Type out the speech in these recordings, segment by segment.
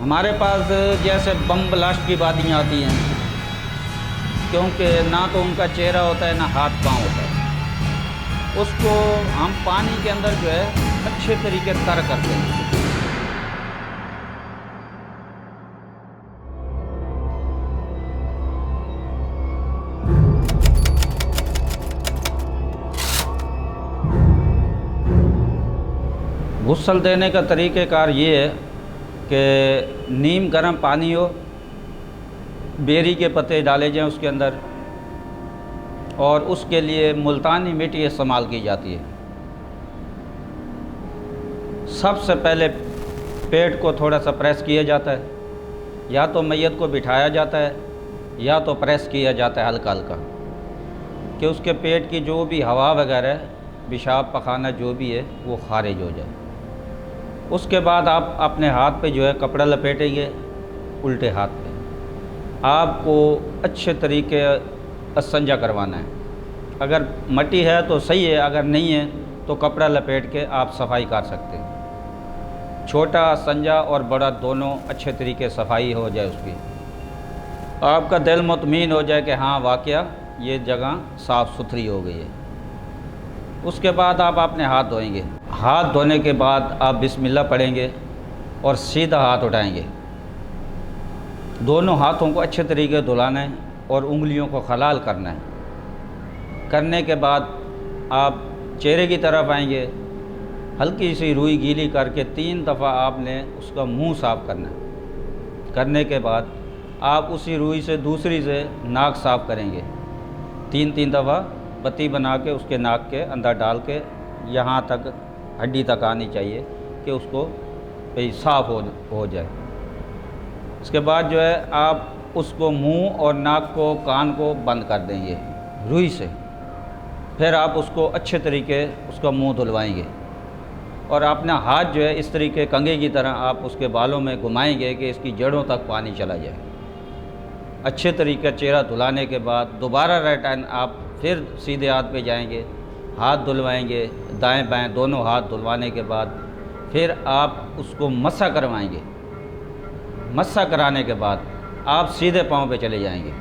ہمارے پاس جیسے bomb blast کی وادیاں آتی ہیں، کیونکہ نہ تو ان کا چہرہ ہوتا ہے نہ ہاتھ پاؤں ہوتا ہے، اس کو ہم پانی کے اندر جو ہے اچھے طریقے تر کرتے ہیں۔ غسل دینے کا طریقہ کار یہ ہے کہ نیم گرم پانی ہو، بیری کے پتے ڈالے جائیں اس کے اندر، اور اس کے لیے ملتانی مٹی استعمال کی جاتی ہے۔ سب سے پہلے پیٹ کو تھوڑا سا پریس کیا جاتا ہے، یا تو میت کو بٹھایا جاتا ہے یا تو پریس کیا جاتا ہے ہلکا ہلکا، کہ اس کے پیٹ کی جو بھی ہوا وغیرہ ہے، پیشاب پخانہ جو بھی ہے وہ خارج ہو جائے۔ اس کے بعد آپ اپنے ہاتھ پہ جو ہے کپڑا لپیٹیں گے، الٹے ہاتھ پہ آپ کو اچھے طریقے استنجا کروانا ہے۔ اگر مٹی ہے تو صحیح ہے، اگر نہیں ہے تو کپڑا لپیٹ کے آپ صفائی کر سکتے ہیں۔ چھوٹا استنجا اور بڑا دونوں اچھے طریقے صفائی ہو جائے اس کی، آپ کا دل مطمئن ہو جائے کہ ہاں واقعہ یہ جگہ صاف ستھری ہو گئی ہے۔ اس کے بعد آپ اپنے ہاتھ دھوئیں گے۔ ہاتھ دھونے کے بعد آپ بسم اللہ پڑھیں گے اور سیدھا ہاتھ اٹھائیں گے۔ دونوں ہاتھوں کو اچھے طریقے دھلانا ہے اور انگلیوں کو خلال کرنا ہے۔ کرنے کے بعد آپ چہرے کی طرف آئیں گے، ہلکی سی روئی گیلی کر کے 3 دفعہ آپ نے اس کا منہ صاف کرنا ہے۔ کرنے کے بعد آپ اسی روئی سے دوسری سے ناک صاف کریں گے، 3 دفعہ بتی بنا کے اس کے ناک کے اندر ڈال کے یہاں تک ہڈی تک آنی چاہیے کہ اس کو صاف ہو جائے۔ اس کے بعد جو ہے آپ اس کو منہ اور ناک کو کان کو بند کر دیں گے روئی سے۔ پھر آپ اس کو اچھے طریقے اس کا منہ دھلوائیں گے اور اپنا ہاتھ جو ہے اس طریقے کنگھے کی طرح آپ اس کے بالوں میں گھمائیں گے کہ اس کی جڑوں تک پانی چلا جائے۔ اچھے طریقے چہرہ دھلانے کے بعد دوبارہ ریٹرن آپ پھر سیدھے ہاتھ پہ جائیں گے، ہاتھ دھلوائیں گے، دائیں بائیں دونوں ہاتھ دھلوانے کے بعد پھر آپ اس کو مسح کروائیں گے۔ مسح کرانے کے بعد آپ سیدھے پاؤں پہ چلے جائیں گے۔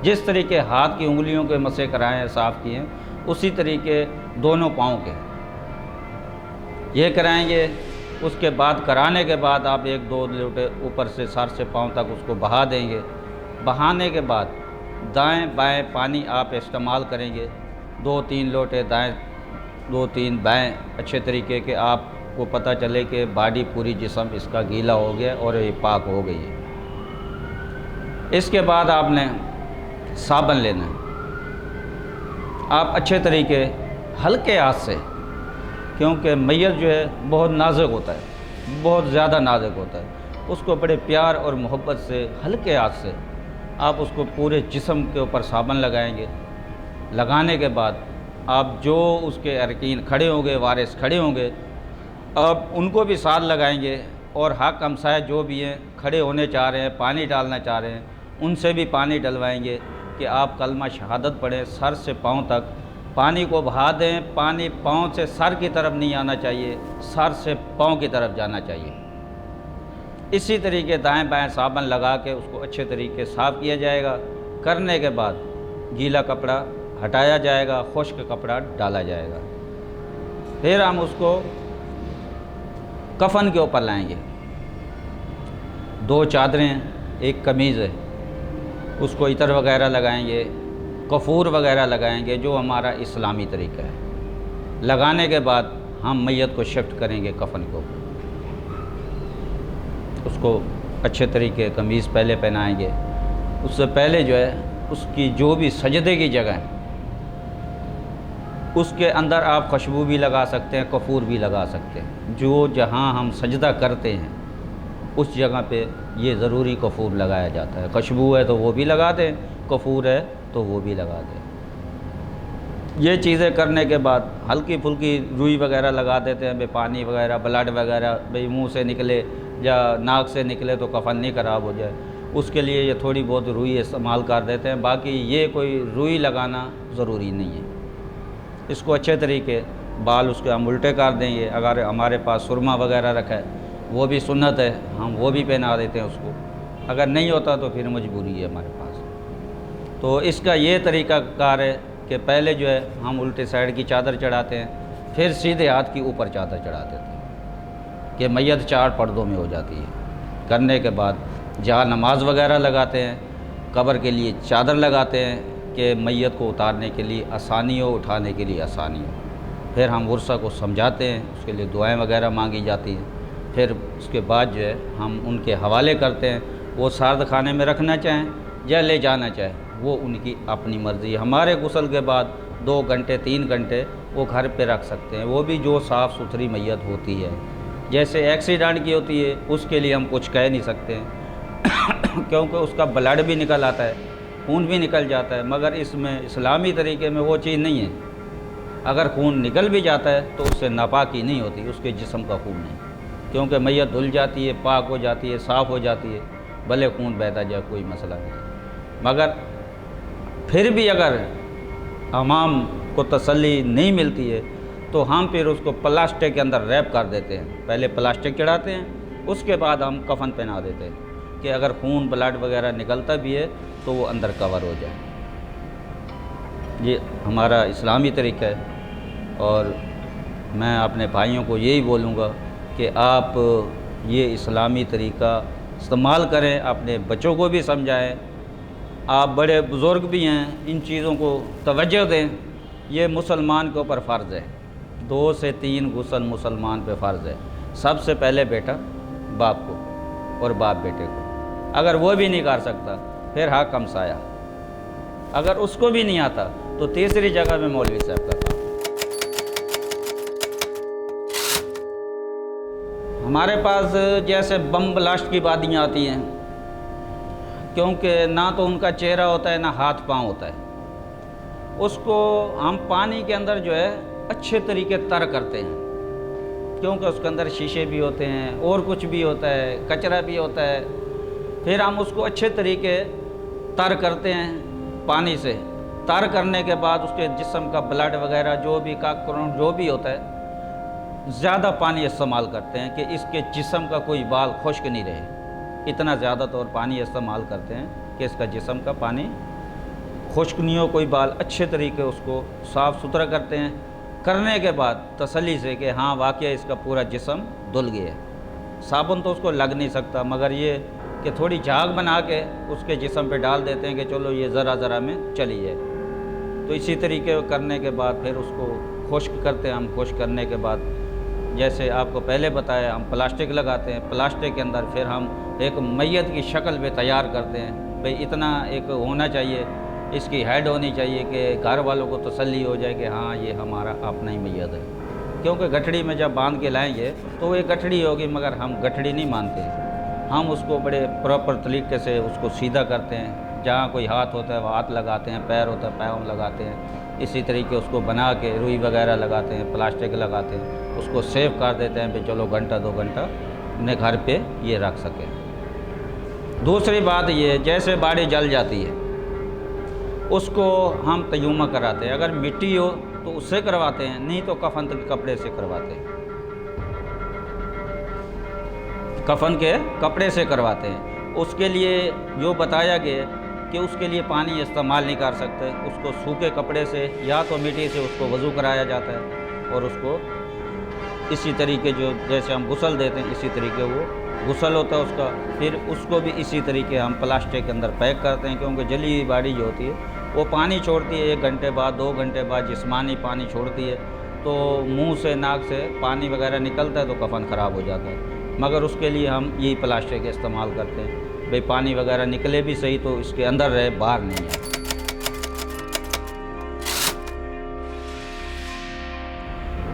جس طریقے ہاتھ کی انگلیوں کے مسح کرائے ہیں، صاف کیے ہیں، اسی طریقے دونوں پاؤں کے یہ کرائیں گے۔ اس کے بعد کرانے کے بعد آپ 1-2 لوٹے اوپر سے سر سے پاؤں تک اس کو بہا دیں گے۔ بہانے کے بعد دائیں بائیں پانی آپ استعمال کریں گے، 2-3 لوٹے دائیں 2-3 بائیں، اچھے طریقے کے آپ کو پتہ چلے کہ باڈی پوری جسم اس کا گیلا ہو گیا اور یہ پاک ہو گئی ہے۔ اس کے بعد آپ نے صابن لینا ہے۔ آپ اچھے طریقے ہلکے ہاتھ سے، کیونکہ میت جو ہے بہت نازک ہوتا ہے، بہت زیادہ نازک ہوتا ہے، اس کو بڑے پیار اور محبت سے ہلکے ہاتھ سے آپ اس کو پورے جسم کے اوپر صابن لگائیں گے۔ لگانے کے بعد آپ جو اس کے ارکین کھڑے ہوں گے، وارث کھڑے ہوں گے، آپ ان کو بھی ساتھ لگائیں گے، اور حق ہمسایہ جو بھی ہیں کھڑے ہونے چاہ رہے ہیں، پانی ڈالنا چاہ رہے ہیں، ان سے بھی پانی ڈلوائیں گے کہ آپ کلمہ شہادت پڑھیں، سر سے پاؤں تک پانی کو بہا دیں۔ پانی پاؤں سے سر کی طرف نہیں آنا چاہیے، سر سے پاؤں کی طرف جانا چاہیے۔ اسی طریقے دائیں بائیں صابن لگا کے اس کو اچھے طریقے صاف کیا جائے گا۔ کرنے کے بعد گیلا کپڑا ہٹایا جائے گا، خشک کپڑا ڈالا جائے گا۔ پھر ہم اس کو کفن کے اوپر لائیں گے۔ 2 چادریں ہیں، 1 قمیض ہے، اس کو عطر وغیرہ لگائیں گے، کفور وغیرہ لگائیں گے، جو ہمارا اسلامی طریقہ ہے۔ لگانے کے بعد ہم میت کو شفٹ کریں گے کفن کے اوپر، اس کو اچھے طریقے قمیض پہلے پہنائیں گے۔ اس سے پہلے جو ہے اس کی جو بھی سجدے کی جگہ ہے اس کے اندر آپ خوشبو بھی لگا سکتے ہیں، کفور بھی لگا سکتے ہیں۔ جو جہاں ہم سجدہ کرتے ہیں اس جگہ پہ یہ ضروری کفور لگایا جاتا ہے۔ خوشبو ہے تو وہ بھی لگا دیں، کفور ہے تو وہ بھی لگا دیں۔ یہ چیزیں کرنے کے بعد ہلکی پھلکی روئی وغیرہ لگا دیتے ہیں، پانی وغیرہ بلڈ وغیرہ منہ سے نکلے یا ناک سے نکلے تو کفن نہیں خراب ہو جائے، اس کے لیے یہ تھوڑی بہت روئی استعمال کر دیتے ہیں۔ باقی یہ کوئی روئی لگانا ضروری نہیں ہے۔ اس کو اچھے طریقے بال اس کے ہم الٹے کر دیں گے۔ اگر ہمارے پاس سرما وغیرہ رکھا ہے وہ بھی سنت ہے، ہم وہ بھی پہنا دیتے ہیں اس کو، اگر نہیں ہوتا تو پھر مجبوری ہے ہمارے پاس۔ تو اس کا یہ طریقہ کار ہے کہ پہلے جو ہے ہم الٹے سائڈ کی چادر چڑھاتے ہیں، پھر سیدھے ہاتھ کی اوپر چادر چڑھا دیتے ہیں کہ میت 4 پردوں میں ہو جاتی ہے۔ کرنے کے بعد جہاں نماز وغیرہ لگاتے ہیں، قبر کے لیے چادر لگاتے ہیں کہ میت کو اتارنے کے لیے آسانی ہو، اٹھانے کے لیے آسانی ہو۔ پھر ہم ورثہ کو سمجھاتے ہیں، اس کے لیے دعائیں وغیرہ مانگی جاتی ہیں۔ پھر اس کے بعد جو ہے ہم ان کے حوالے کرتے ہیں، وہ سارد خانے میں رکھنا چاہیں یا لے جانا چاہیں، وہ ان کی اپنی مرضی ہے۔ ہمارے غسل کے بعد 2 گھنٹے 3 گھنٹے وہ گھر پہ رکھ سکتے ہیں، وہ بھی جو صاف ستھری میت ہوتی ہے۔ جیسے ایکسیڈنٹ کی ہوتی ہے اس کے لیے ہم کچھ کہہ نہیں سکتے ہیں کیونکہ اس کا بلڈ بھی نکل آتا ہے، خون بھی نکل جاتا ہے، مگر اس میں اسلامی طریقے میں وہ چیز نہیں ہے۔ اگر خون نکل بھی جاتا ہے تو اس سے ناپاکی نہیں ہوتی، اس کے جسم کا خون نہیں، کیونکہ میت دھل جاتی ہے، پاک ہو جاتی ہے، صاف ہو جاتی ہے، بھلے خون بہتا جائے کوئی مسئلہ نہیں۔ مگر پھر بھی اگر عوام کو تسلی نہیں ملتی ہے تو ہم پھر اس کو پلاسٹک کے اندر ریپ کر دیتے ہیں، پہلے پلاسٹک چڑھاتے ہیں، اس کے بعد ہم کفن پہنا دیتے ہیں کہ اگر خون بلڈ وغیرہ نکلتا بھی ہے تو وہ اندر کور ہو جائے۔ یہ ہمارا اسلامی طریقہ ہے، اور میں اپنے بھائیوں کو یہی بولوں گا کہ آپ یہ اسلامی طریقہ استعمال کریں، اپنے بچوں کو بھی سمجھائیں، آپ بڑے بزرگ بھی ہیں، ان چیزوں کو توجہ دیں۔ یہ مسلمان کے اوپر فرض ہے، 2 سے 3 غسل مسلمان پہ فرض ہے۔ سب سے پہلے بیٹا باپ کو اور باپ بیٹے کو، اگر وہ بھی نہیں کر سکتا پھر حاکم سایہ، اگر اس کو بھی نہیں آتا تو تیسری جگہ میں مولوی صاحب کا کام۔ ہمارے پاس جیسے بم بلاسٹ کی بادیاں آتی ہیں، کیونکہ نہ تو ان کا چہرہ ہوتا ہے نہ ہاتھ پاؤں ہوتا ہے، اس کو ہم پانی کے اندر جو ہے اچھے طریقے تر کرتے ہیں، کیونکہ اس کے اندر شیشے بھی ہوتے ہیں اور کچھ بھی ہوتا ہے، کچرا بھی ہوتا ہے۔ پھر ہم اس کو اچھے طریقے تر کرتے ہیں پانی سے، تر کرنے کے بعد اس کے جسم کا بلڈ وغیرہ جو بھی کاکرون جو بھی ہوتا ہے، زیادہ پانی استعمال کرتے ہیں کہ اس کے جسم کا کوئی بال خشک نہیں رہے، اتنا زیادہ طور پانی استعمال کرتے ہیں کہ اس کا جسم کا پانی خشک نہیں ہو، کوئی بال، اچھے طریقے اس کو صاف ستھرا کرتے ہیں۔ کرنے کے بعد تسلی سے کہ ہاں واقعہ اس کا پورا جسم دھل گیا ہے، صابن تو اس کو لگ نہیں سکتا، مگر یہ کہ تھوڑی جھاگ بنا کے اس کے جسم پہ ڈال دیتے ہیں کہ چلو یہ ذرا ذرا میں چلی جائے۔ تو اسی طریقے کرنے کے بعد پھر اس کو خشک کرتے ہیں ہم۔ خشک کرنے کے بعد جیسے آپ کو پہلے بتایا، ہم پلاسٹک لگاتے ہیں، پلاسٹک کے اندر پھر ہم ایک میت کی شکل پہ تیار کرتے ہیں، بھئی اتنا ایک ہونا چاہیے، اس کی ہیڈ ہونی چاہیے کہ گھر والوں کو تسلی ہو جائے کہ ہاں یہ ہمارا اپنا ہی میت ہے، کیونکہ گٹھڑی میں جب باندھ کے لائیں گے تو وہ ایک گٹھڑی ہوگی، مگر ہم گٹھڑی نہیں مانتے، ہم اس کو بڑے پراپر طریقے سے اس کو سیدھا کرتے ہیں، جہاں کوئی ہاتھ ہوتا ہے وہ ہاتھ لگاتے ہیں، پیر ہوتا ہے پاؤں لگاتے ہیں، اسی طریقے اس کو بنا کے روئی وغیرہ لگاتے ہیں، پلاسٹک لگاتے ہیں، اس کو سیو کر دیتے ہیں کہ چلو گھنٹہ 2 گھنٹہ اپنے گھر پہ یہ رکھ سکیں۔ دوسری بات یہ، جیسے باڑی جل جاتی ہے اس کو ہم تیمم کراتے ہیں، اگر مٹی ہو تو اس سے کرواتے ہیں، نہیں تو کفن کے کپڑے سے کرواتے ہیں، کفن کے کپڑے سے کرواتے ہیں۔ اس کے لیے جو بتایا گیا کہ اس کے لیے پانی استعمال نہیں کر سکتے، اس کو سوکھے کپڑے سے یا تو مٹی سے اس کو وضو کرایا جاتا ہے، اور اس کو اسی طریقے جو جیسے ہم غسل دیتے ہیں اسی طریقے وہ غسل ہوتا ہے اس کا۔ پھر اس کو بھی اسی طریقے ہم پلاسٹک کے اندر پیک کرتے ہیں، کیونکہ جلی ہوئی باڑی جو ہوتی ہے وہ پانی چھوڑتی ہے، 1 گھنٹے بعد 2 گھنٹے بعد جسمانی پانی چھوڑتی ہے، تو منہ سے ناک سے پانی وغیرہ نکلتا ہے تو کفن خراب ہو جاتا ہے، مگر اس کے لیے ہم یہی پلاسٹک استعمال کرتے ہیں، بھئی پانی وغیرہ نکلے بھی صحیح تو اس کے اندر رہے، باہر نہیں آئے۔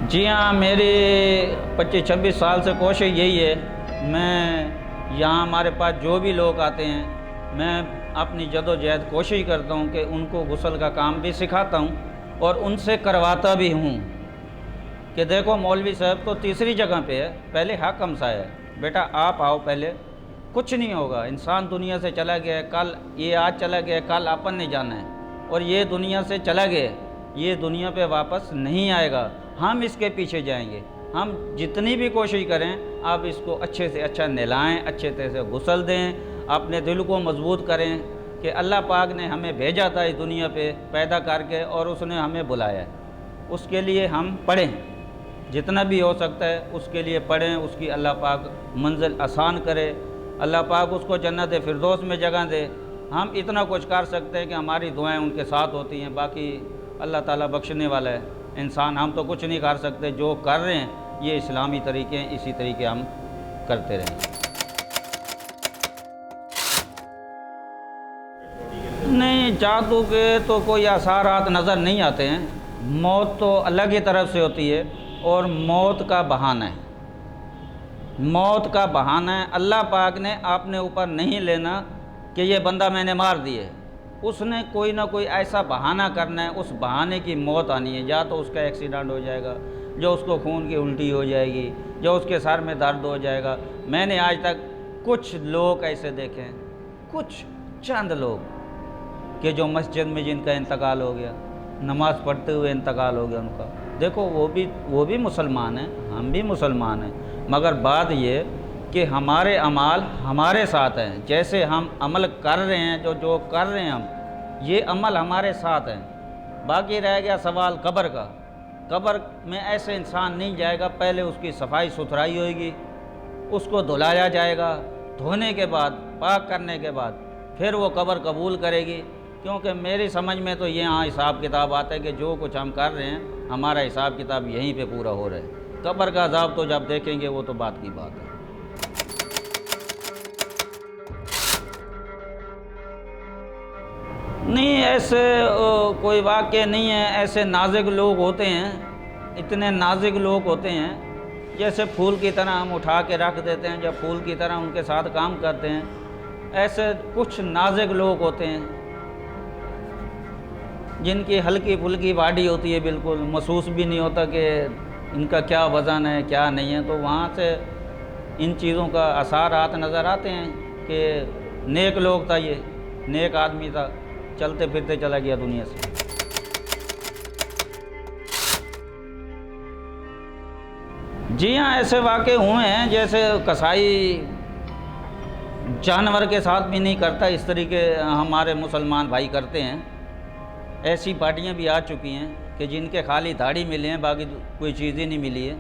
جی ہاں، میری 25-26 سال سے کوشش یہی ہے، میں یہاں ہمارے پاس جو بھی لوگ آتے ہیں میں اپنی جد و جہد کوشش کرتا ہوں کہ ان کو غسل کا کام بھی سکھاتا ہوں اور ان سے کرواتا بھی ہوں کہ دیکھو مولوی صاحب تو تیسری جگہ پہ ہے، پہلے حاکم صاحب ہے، بیٹا آپ آؤ پہلے، کچھ نہیں ہوگا، انسان دنیا سے چلا گیا ہے، کل یہ آج چلا گیا ہے، کل اپن نہیں جانا ہے، اور یہ دنیا سے چلا گیا، یہ دنیا پہ واپس نہیں آئے گا، ہم اس کے پیچھے جائیں گے، ہم جتنی بھی کوشش کریں آپ اس کو اچھے سے اچھا نہلائیں، اچھے طرح سے غسل دیں، اپنے دل کو مضبوط کریں کہ اللہ پاک نے ہمیں بھیجا تھا اس دنیا پہ پیدا کر کے، اور اس نے ہمیں بلایا ہے۔ اس کے لیے ہم پڑھیں، جتنا بھی ہو سکتا ہے اس کے لیے پڑھیں، اس کی اللہ پاک منزل آسان کرے، اللہ پاک اس کو جنت فردوس میں جگہ دے۔ ہم اتنا کچھ کر سکتے ہیں کہ ہماری دعائیں ان کے ساتھ ہوتی ہیں، باقی اللہ تعالیٰ بخشنے والا ہے انسان، ہم تو کچھ نہیں کر سکتے۔ جو کر رہے ہیں یہ اسلامی طریقے ہیں، اسی طریقے ہم کرتے رہیں۔ نہیں، جادو کے تو کوئی اثرات نظر نہیں آتے ہیں، موت تو اللہ کی طرف سے ہوتی ہے، اور موت کا بہانہ ہے، موت کا بہانہ ہے۔ اللہ پاک نے اپنے اوپر نہیں لینا کہ یہ بندہ میں نے مار دیے، اس نے کوئی نہ کوئی ایسا بہانہ کرنا ہے، اس بہانے کی موت آنی ہے، یا تو اس کا ایکسیڈنٹ ہو جائے گا، جو اس کو خون کی الٹی ہو جائے گی، جو اس کے سر میں درد ہو جائے گا۔ میں نے آج تک کچھ لوگ ایسے دیکھے ہیں، کچھ چند لوگ کہ جو مسجد میں جن کا انتقال ہو گیا، نماز پڑھتے ہوئے انتقال ہو گیا ان کا۔ دیکھو وہ بھی مسلمان ہیں، ہم بھی مسلمان ہیں، مگر بات یہ کہ ہمارے اعمال ہمارے ساتھ ہیں، جیسے ہم عمل کر رہے ہیں، جو کر رہے ہیں ہم، یہ عمل ہمارے ساتھ ہیں۔ باقی رہ گیا سوال قبر کا، قبر میں ایسے انسان نہیں جائے گا، پہلے اس کی صفائی ستھرائی ہوئے گی، اس کو دھلایا جائے گا، دھونے کے بعد، پاک کرنے کے بعد پھر وہ قبر قبول کرے گی۔ کیونکہ میری سمجھ میں تو یہاں حساب کتاب آتا ہے کہ جو کچھ ہم کر رہے ہیں ہمارا حساب کتاب یہیں پہ پورا ہو رہا ہے۔ قبر کا عذاب تو جب دیکھیں گے وہ تو بات کی بات ہے۔ نہیں، ایسے کوئی واقع نہیں ہے، ایسے نازک لوگ ہوتے ہیں، اتنے نازک لوگ ہوتے ہیں، جیسے پھول کی طرح ہم اٹھا کے رکھ دیتے ہیں، جب پھول کی طرح ان کے ساتھ کام کرتے ہیں، ایسے کچھ نازک لوگ ہوتے ہیں جن کی ہلکی پھلکی باڈی ہوتی ہے، بالکل محسوس بھی نہیں ہوتا کہ ان کا کیا وزن ہے کیا نہیں ہے، تو وہاں سے ان چیزوں کا اثرات نظر آتے ہیں کہ نیک لوگ تھا، یہ نیک آدمی تھا، چلتے پھرتے چلا گیا دنیا سے۔ جی ہاں، ایسے واقع ہوئے ہیں، جیسے قصائی جانور کے ساتھ بھی نہیں کرتا، اس طریقے ہمارے مسلمان بھائی کرتے ہیں۔ ایسی پارٹیاں بھی آ چکی ہیں کہ جن کے خالی داڑھی ملے ہیں، باقی کوئی چیز ہی نہیں ملی ہے،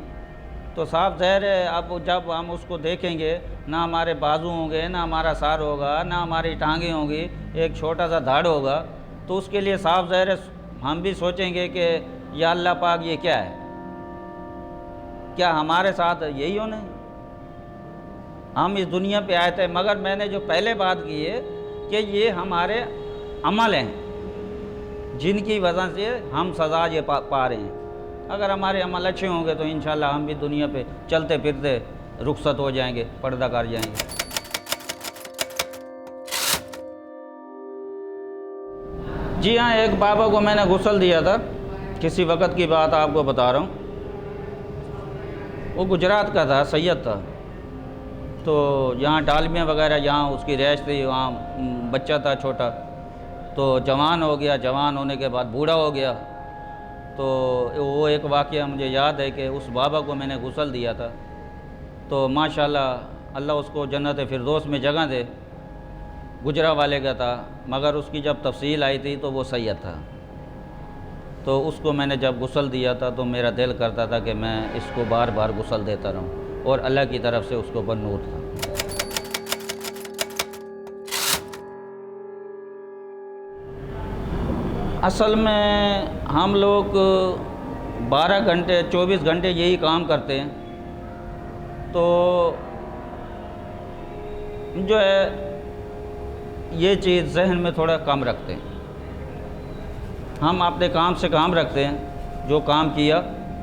تو صاف ظاہر ہے اب جب ہم اس کو دیکھیں گے، نہ ہمارے بازو ہوں گے، نہ ہمارا سر ہوگا، نہ ہماری ٹانگیں ہوں گی، ایک چھوٹا سا دھاڑ ہوگا، تو اس کے لیے صاف ظاہر ہے ہم بھی سوچیں گے کہ یا اللہ پاک یہ کیا ہے، کیا ہمارے ساتھ یہی ہونا ہے؟ ہم اس دنیا پہ آئے تھے، مگر میں نے جو پہلے بات کی ہے کہ یہ ہمارے عمل ہیں جن کی وجہ سے ہم سزا یہ پا رہے ہیں۔ اگر ہمارے عمل اچھے ہوں گے تو انشاءاللہ ہم بھی دنیا پہ چلتے پھرتے رخصت ہو جائیں گے، پردہ کر جائیں گے۔ جی ہاں، ایک بابا کو میں نے غسل دیا تھا، کسی وقت کی بات آپ کو بتا رہا ہوں، وہ گجرات کا تھا، سید تھا، تو یہاں ڈالمیاں وغیرہ یہاں اس کی رہائش تھی، وہاں بچہ تھا چھوٹا، تو جوان ہو گیا، جوان ہونے کے بعد بوڑھا ہو گیا، تو وہ ایک واقعہ مجھے یاد ہے کہ اس بابا کو میں نے غسل دیا تھا، تو ماشاءاللہ اللہ اس کو جنت فردوس میں جگہ دے، گجرا والے کا تھا، مگر اس کی جب تفصیل آئی تھی تو وہ سید تھا، تو اس کو میں نے جب غسل دیا تھا تو میرا دل کرتا تھا کہ میں اس کو بار بار غسل دیتا رہوں، اور اللہ کی طرف سے اس کو بنور تھا۔ اصل میں ہم لوگ 12 گھنٹے 24 گھنٹے یہی کام کرتے ہیں، تو جو ہے یہ چیز ذہن میں تھوڑا کم رکھتے ہیں، ہم اپنے کام سے کام رکھتے ہیں، جو کام کیا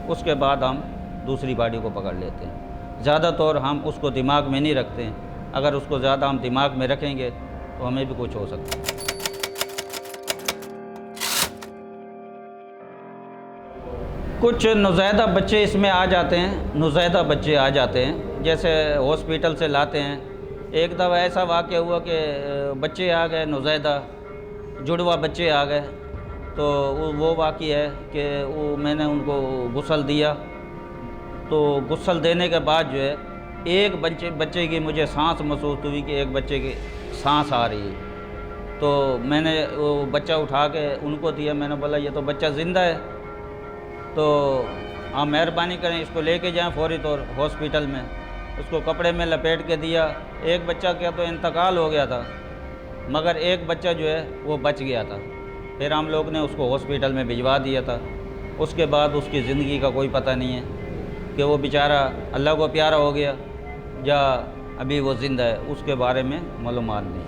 اس کے بعد ہم دوسری باڈی کو پکڑ لیتے ہیں، زیادہ طور ہم اس کو دماغ میں نہیں رکھتے ہیں، اگر اس کو زیادہ ہم دماغ میں رکھیں گے تو ہمیں بھی کچھ ہو سکتا ہے۔ کچھ نوزائیدہ بچے اس میں آ جاتے ہیں، نوزائیدہ بچے آ جاتے ہیں، جیسے ہاسپیٹل سے لاتے ہیں۔ ایک دفعہ ایسا واقعہ ہوا کہ بچے آ گئے، نوزائیدہ جڑوا بچے آ گئے، تو وہ واقعہ ہے کہ میں نے ان کو غسل دیا، تو غسل دینے کے بعد جو ہے ایک بچے کی مجھے سانس محسوس ہوئی کہ ایک بچے کی سانس آ رہی ہے۔ تو میں نے وہ بچہ اٹھا کے ان کو دیا، میں نے بولا یہ تو بچہ زندہ ہے، تو آپ مہربانی کریں اس کو لے کے جائیں فوری طور ہاسپٹل میں۔ اس کو کپڑے میں لپیٹ کے دیا۔ ایک بچہ کیا تو انتقال ہو گیا تھا، مگر ایک بچہ جو ہے وہ بچ گیا تھا۔ پھر ہم لوگ نے اس کو ہاسپٹل میں بھجوا دیا تھا۔ اس کے بعد اس کی زندگی کا کوئی پتہ نہیں ہے کہ وہ بیچارہ اللہ کو پیارا ہو گیا یا ابھی وہ زندہ ہے، اس کے بارے میں معلومات نہیں۔